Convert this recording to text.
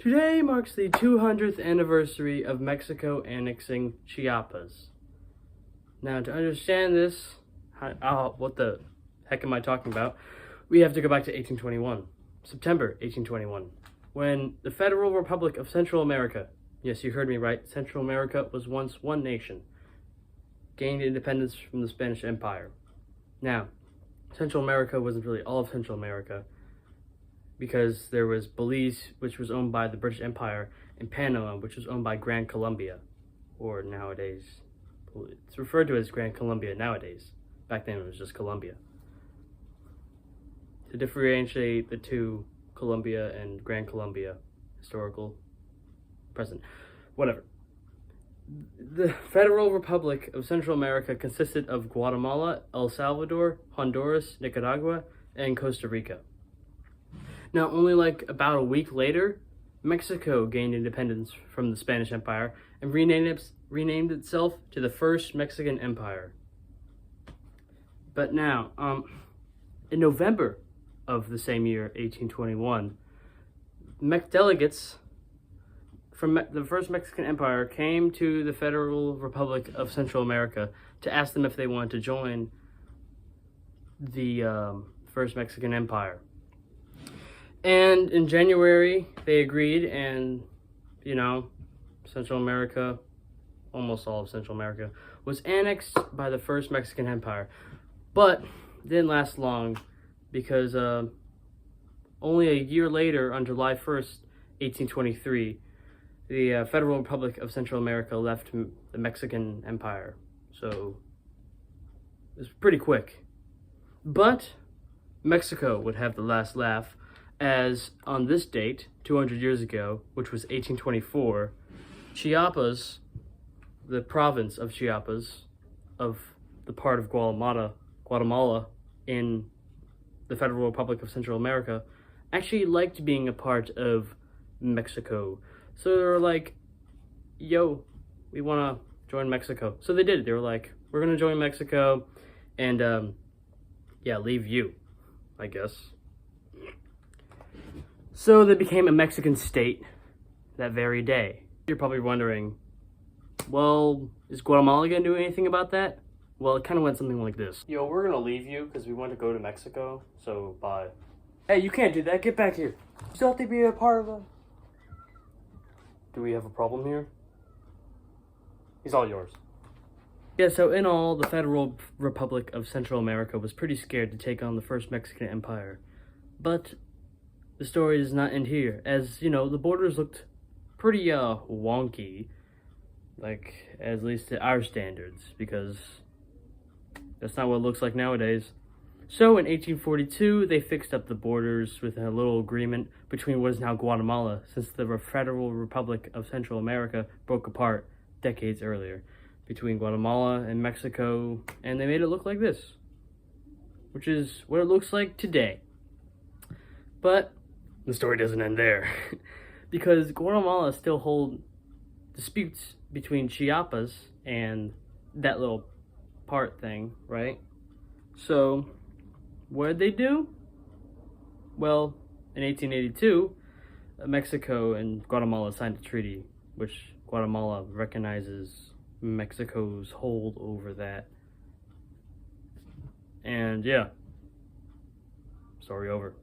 Today marks the 200th anniversary of Mexico annexing Chiapas. Now, to understand this, what the heck am I talking about? We have to go back to 1821, September 1821, when the Federal Republic of Central America, yes, you heard me right, Central America was once one nation, gained independence from the Spanish Empire. Now, Central America wasn't really all of Central America, because there was Belize, which was owned by the British Empire, and Panama, which was owned by Gran Colombia, or nowadays, it's referred to as Gran Colombia nowadays. Back then it was just Colombia. To differentiate the two, Colombia and Gran Colombia, historical, present, whatever. The Federal Republic of Central America consisted of Guatemala, El Salvador, Honduras, Nicaragua, and Costa Rica. Now, only like about a week later, Mexico gained independence from the Spanish Empire and renamed itself to the First Mexican Empire. But now, in November of the same year, 1821, delegates from the First Mexican Empire came to the Federal Republic of Central America to ask them if they wanted to join the First Mexican Empire. And in January, they agreed, and, Central America, almost all of Central America, was annexed by the First Mexican Empire. But it didn't last long, because only a year later, on July 1st, 1823, the Federal Republic of Central America left the Mexican Empire. So it was pretty quick. But Mexico would have the last laugh, as on this date, 200 years ago, which was 1824, Chiapas, the province of Chiapas, of the part of Guatemala in the Federal Republic of Central America, actually liked being a part of Mexico. So they were like, yo, we want to join Mexico. So they did it. They were like, we're going to join Mexico and, leave you, I guess. So they became a Mexican state that very day. You're probably wondering, well, is Guatemala going to do anything about that? Well, it kind of went something like this. Yo, we're going to leave you because we want to go to Mexico, so bye. Hey, you can't do that. Get back here. You still have to be a part of the... Do we have a problem here? He's all yours. Yeah, so in all, the Federal Republic of Central America was pretty scared to take on the First Mexican Empire. But the story does not end here, as, the borders looked pretty, wonky, like, at least to our standards, because that's not what it looks like nowadays. So in 1842, they fixed up the borders with a little agreement between what is now Guatemala, since the Federal Republic of Central America broke apart decades earlier, between Guatemala and Mexico, and they made it look like this, which is what it looks like today. But the story doesn't end there, because Guatemala still hold disputes between Chiapas and that little part thing, right? So what did they do? Well, in 1882, Mexico and Guatemala signed a treaty, which Guatemala recognizes Mexico's hold over that. And yeah, story over.